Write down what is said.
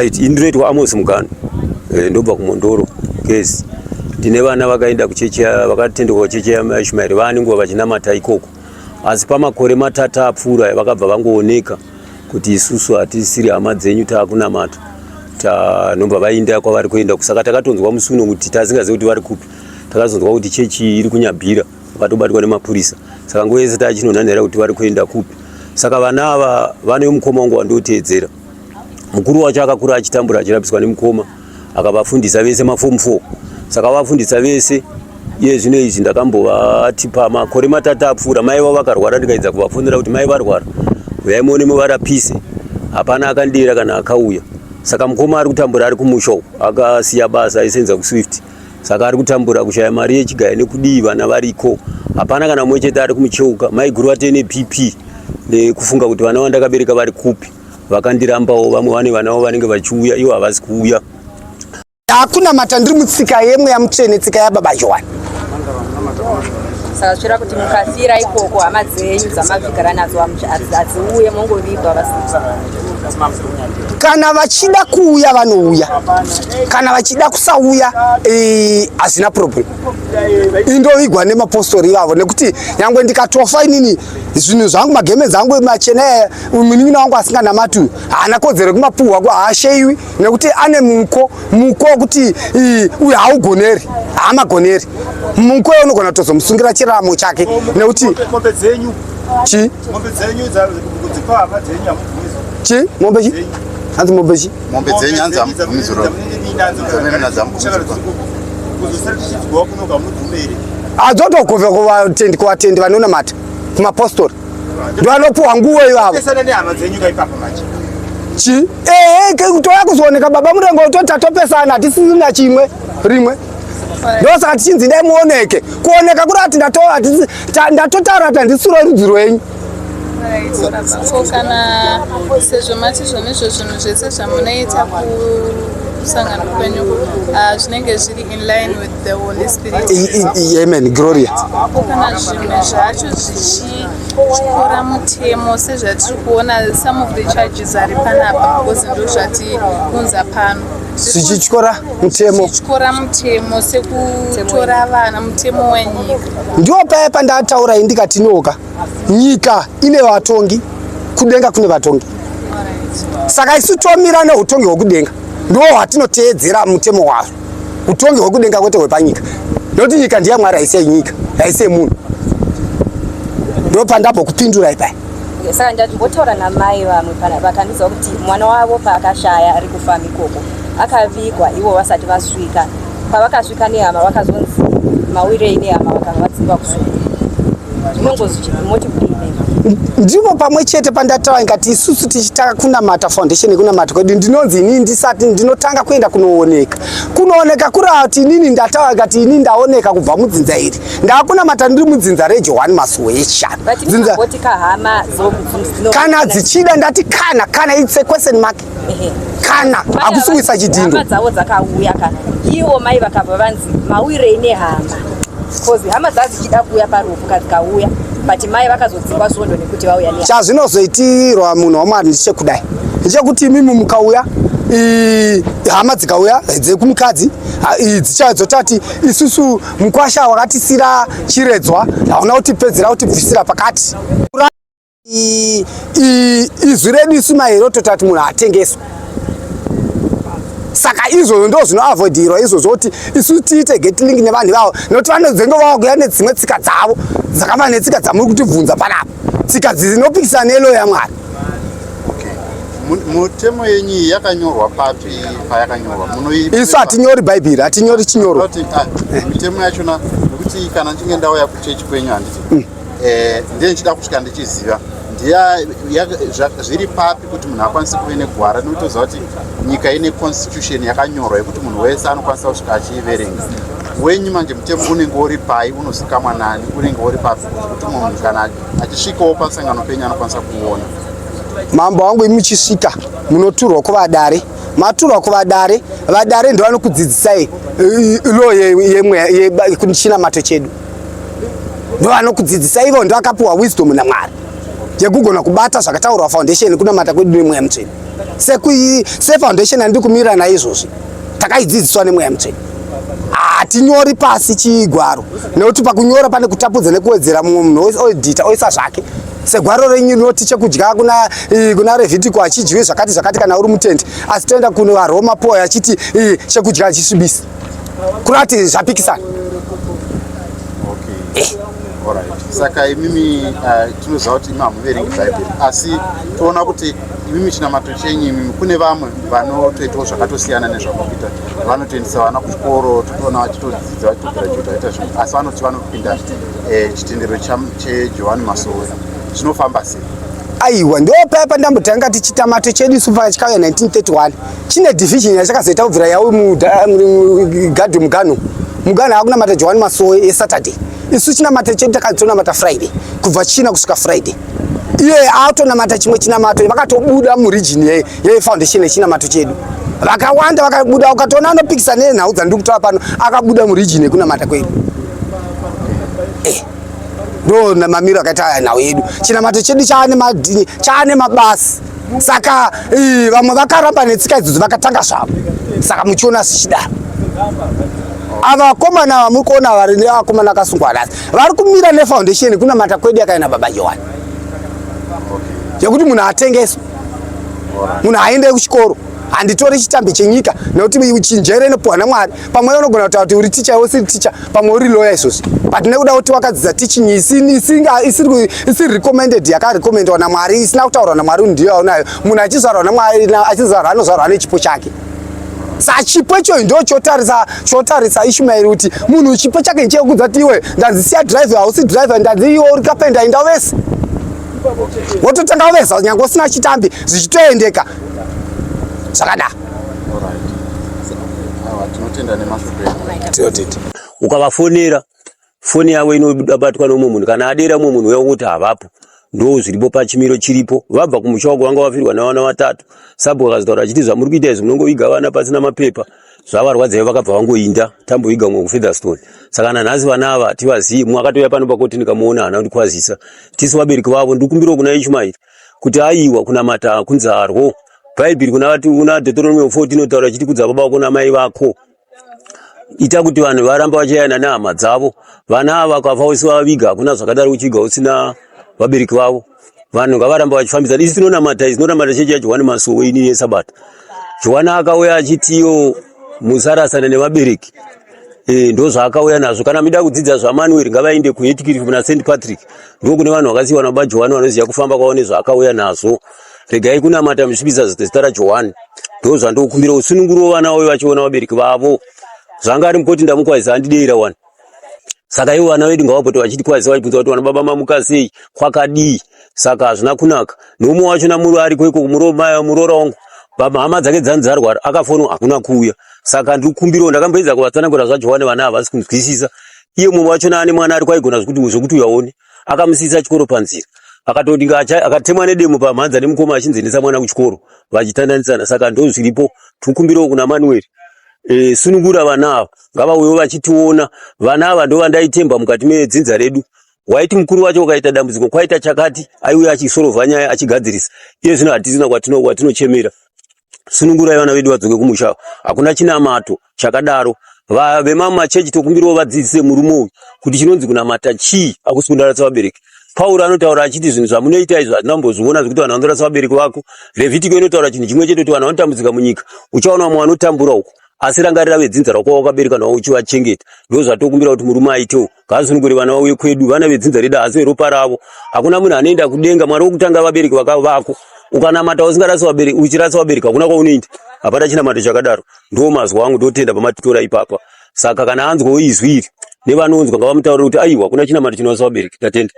Indiretwa Amos Mugano ndobva kuMondoro kesi ndine vana vakaenda kuchechi vakatendeka kuchechi yaIshmael vanenge vachinamata ikoko asi pamakore matatu apfuura vakabva vangooneka kuti isusu hatisiri hama dzenyu taakunamata tanomba vaenda kwavari kuenda kusaka takatonzwa musuno kuti tasingazivi kuti vari kupi takazonzwa kuti chechi iri kuNyabira vakatobatwa nemapurisa saka nguva yese tachinonhanhira kuti vari kuenda kupi saka vana ava vane mukoma wangu wandoteedzera mukuru wacho akakura achitambura achirapiswa nemukoma akavafundisa vese maform 4 saka vafundisa vese iye zvino izvi ndakambovati pamakore matatu apfuura mai vavo vakarwara ndikaedza kuvafundira kuti mai varwara uyai muone muvarapise hapana akandira kana akauya saka mukoma ari kutambura ari kumusha akasiya basa aisenza kuSwift saka ari kutambura kushaya mari yechigaya nekudii vana variko hapana kana mumwe chete ari kumucheuka mai guru vate nePP nekufunga kuti vana vandakabereka vari kupi vakandirambawo vamwe vane vanavo vanenge vachiuya ivo havasi kuuya. Hakuna matandiri mutsika yemwe yamutsvene tsika yababa Johanne. Saka zvira kuti mukasira ikoko hama dzenyu dzamavhigara nadzo hadziuye mongovigwa vasisa. Kana vachida kuuya vanouya, kana vachida kusauya hazina problem. Indovigwa nemapostori ivavo nekuti nyangwe ndikatofa inini zvinhu zvangu mageme dzangu machena munin'ina wangu asinganamati haana kodzero kumapuhwa haasheyiwi nekuti ane muko kuti uyu haugoneri haamagoneri muko unogona kutozomusungira chiraramo chake nekuti mombe dzenyu chi mombe dzenyu dzipa hama dzenyu hamubvumizo chi mombe chi hanzi mombe chi mombe dzenyu hanzi hamubvumizoro adzotogovha kuvatendi vanonamata kumapostori ndovanopuhwa nguo ivavo chi kutoya kuzooneka baba murengo totatopesana hatisisina chimwe rimwe ndosaka tichinzi dai muoneke kuoneka kuri ati ndatotaura kuti handisiro rudzi rwenyu kana sezvo mati zvone izvo zvinhu zvese zvamunoita kusangana kwenyu zvinenge zviri in line with the Holy Spirit. Amen, Gloria. Kana zvimwe zvacho zvichikora mutemo sezvatiri kuona some of the charges ari panapa because ndo zvatiunza pano zvichikora mutemo sekutora vana mutemo wenyika ndiwo paya pandataura indikati noka nyika ine vatongi kudenga kune vatongi saka isu tomira neutongi hwekudenga ndo hwatinoteedzera mutemo wazvo utongi hwekudenga kwete hwepanyika noti nyika ndiyamwari haisei nyika haisei munhu ndo pandabva kupindura ipaya saka ndambotaura namai vamwe vakandiudza kuti mwana wavo paakashaya ari kufamba ikoko akavigwa ivo vasati vasvika pavakasvika nehama vakazonzi mawirei nehama vakanga vadzingwa kusvika zvinongozvimoti kudii ndipo pamwe chete pandataura ngati isusu tichitaka kunamata foundation yekunamata kwedu ndinonzi inini ndisati ndinotanga kuenda kunooneka kuri kuti inini ndataura ngati inini ndaoneka kubva mudzinza iri ndakunamata ndiri mudzinza reJohanne Masoe kana dzichida ndati kana it's a question mark kana akusuwisa chidindo hama dzavo dzakauya kana ivo mai vakabva vanzi mawirei nehama because hama dzavo dzichida kuuya parufu kadzikauya but mai vakazodzingwa svondo nekuti vauya nehama chazvinozoitirwa munhu wamwari ndichekudai ndichekuti imimi mukauya hama dzikauya dzekumukadzi dzichadzotati isusu mukwasha wakatisira chiredzwa hauna kutipedzera kutibvisira pakati izwi redu isu mahero totati munhu atengeswa saka izvozvo ndo zvinoavoidirwa izvozvo kuti isu tiite getlink nevanhu vavo nokuti vanodzenga vakuya nedzimwe tsika dzavo dzakava netsika dzamuri kutibvunza panapa tsika dzinopikisana nelo yaMwari. Mutemo yenyu yakanyorwa papi payakanyorwa isu hatinyori bhaibheri hatinyori chinyorwa mitemo yachona nokuti kana ndichinge ndauya kuchechi kwenyu handiti ndiye ndichida kusvika ndichiziva zviri papi kuti munhu akwanise kuve negwara nokutoziva kuti nyika ine constitution yakanyorwa yekuti munhu wese anokwanisa kusvika achiiverenga wenyu manje mutemo unenge uri pai unozikamwa nani unenge uri papi kuti munhu kana achisvikawo pasangano penyu anokwanisa kuona mambo wangu imuchisvika munoturwa kuvadare maturwa kuvadare vadare ndo vanokudzidzisai lo yechinamato chedu ndo vanokudzidzisai ivo ndo vakapiwa wisdom naMwari yekugona kubata zvakataurwa foundation kunamata kwedu nemweya mutsvene sefoundation handiri kumira nayo izvozvi takaidzidziswa nemweya mutsvene. Hatinyori pasi chigwaro nekuti pakunyora pane kutapudza nekuwedzera mumwe munhu oedhita oisa zvake. Segwaro renyu rinoti chekudya kuna Levhitiko achidyiwe zvakati kana uri mutende, asi toenda kuno vaRoma Paul achiti chekudya achisvibisi. Kurati zvapikisana. Alright. Saka imimi tinoziva kuti imi hamuverengi Bhaibheri, asi toona kuti imimi chinamato chenyu imimi kune vamwe vanotoitawo zvakatosiyana nezvakakuita. Vanotoendesa vana kuchikoro, totoona vachitodzidza vachitograduate vaita zvinhu, asi vanoti vanopinda chitendero cheJohanne Masoe. Zvinofamba sei? Aiwa, ndo paya ndambotanga tichitamato chedu isu pakachikauya 1931 chine division yachakazoita kubvira yawo mugadhi mugano hakunamata Johanne Masoe eSaturday. Isu chinamato chedu takatonamata Friday kubva china kusvika Friday. Iye atonamata chimwe chinamato vakatobuda muregion yefoundation yechinamato chedu. Vakawanda vakabuda, ukatoona anopikisana nenhau dzandiri kutaura pano akabuda muregion yekunamata kwedu. Ndo mamiro akaita nhau yedu. Chinamato chedu chaane mabasi. Saka vamwe vakaramba netsika idzodzo vakatanga zvavo. Saka muchiona zvichidaro. Ava vakomana vamuri kuona vari nevakomana vakasungwa nhasi vari kumira nefoundation kunamata kwedu yakaenda baba Johanne. Yekuti munhu atengeswa, munhu aende kuchikoro, handitori chitambi chenyika nekuti chinjere inopuhwa naMwari. Pamwe unogona kutaura kuti uri ticha usiri ticha, pamwe uri lawyer izvozvi. But nekuda kuti wakadzidza teaching isiri recommended, yakarecommendwa naMwari, isina kutaurwa naMwari ndiyo aunayo. Munhu achizarwa naMwari achizarwa anozarwa nechipo chake. Saka chipo icho ndo chotarisa Ishmael kuti munhu chipo chake chekudza kuti iwe ndanzisiya driver hausi driver, ndanzi iwe uri kapenda enda wese. Wototanga wese nyange usina chitambi zvichitoendeka. Zvakadaro. Tinotenda nemashoko. Ukavafonera foni yawe inobatwa nomwe munhu, kana adera mumwe munhu wekuti havapo, ndo zviripo pachimiro chiripo. Vabva kumusha wako vanga vafirwa navana vatatu, sabu vakazotaura achiti zvamuri kuita izvi munongoviga vana pasina mapepa, zvavarwadzai vakabva vangoinda tamboviga mwe kuFeatherstone. Saka nanhasi vana ava tivazivi. Mwakatouya pano pakoti ndikamuona hana kuti kwazisa. Tisu vabereki vavo ndikumbira kuna Ishmael kuti aiwa kunamata kunzarwo. Bhaibheri kuna Deuteronomy 14 inotaura chiti kudza baba vako namai vako. Ita kuti vanhu varamba vachayana nehama dzavo. Vana ava vakafa vaviga, hakuna zvakadaro uchiga usina vabereki vavo. Vanhu ngavaramba vachifambidzana. Isi tinonamata chechi yaJohanne Masoe ini yeSabata. Johanne akauya achitiyo musarasana nevabereki. Ndo zvaakauya nazvo. Kana mida kudzidza zvaManuel ngavaende kuHetcliffe kuna St Patrick. Ndo kune vanhu vakasiyiwa nababa Johanne vanoziva kufamba kwavo nezvaakauya nazvo. Regai kunamata musvibisa zita raJohanne. Ndo zvandokumbira usununguro vana vavo vachiona vabereki vavo. Zvanga ari mukoti ndamukwazisa handidera wani. Saka ivo vana vedu ngavapote vachiti kwazisa vachibvunza kuti vana baba mamuka sei, kwakadii. Saka hazvina kunaka. Nomwe wacho namuri ari kweko muroora wangu. Baba hama dzake dzanzarwara akafonwa hakuna kuuya. Saka ndikumbiro ndakamboedza kuvatsanangura zvaJohanne vana havasi kunzwisisa. Iye mumwe wacho ane mwana ari kwaigona zvokuti uyaone. Akamusisa chikoro panzira. Akatoti akatemwa nedemo pamhanza nemukoma achinzendesa mwana kuchikoro vachitandanisana. Saka ndo zviripo. Tikumbiro kuna Manuel. Sunungura vana ava ngavauyewo vachitiona. Vana ava ndo vandaitemba mukati medzinza redu. Waiti mukuru wacho ukaita dambudziko kwaita chakati aiuya achisorovha nyaya achigadzirisa. Iye zvino hatisina kwatinochemera. Sunungurai vana vedu vadzoke kumusha. Hakuna chinamato chakadaro. Vemamachechi tokumbirawo vadzidzise murume uyu kuti chinonzi kunamata chii, hakusi kundarasa vabereki. Pauro anotaura achiti zvinhu zvamunoita izvi hatinambozviona zvekuti vanhu vandorasa vabereki vako. Levhitiko inotaura chinhu chimwe chete kuti vanhu vanotambudzika munyika. Uchaona vamwe vanotambura uko. Asi rangarira vedzinza rako wakabereka navo uchivachengeta. Ndo zvatokumbira kuti murume aitewo. Ngaasunungure vana vauye kwedu, vana vedzinza redu asi veropa ravo. Hakuna munhu anoenda kudenga. Mwari wokutanga vabereki vako. Ukanamata usingarasi vabereki, uchirasa vabereki hakuna kwaunoenda. Hapana chinamato chakadaro. Ndo mazwa angu ndotenda pamatutora ipapa. Saka kana anzwa izwi iri nevanonzwa ngavamutaurire kuti aiwa hakuna chinamato chinorasa vabereki. Tatenda.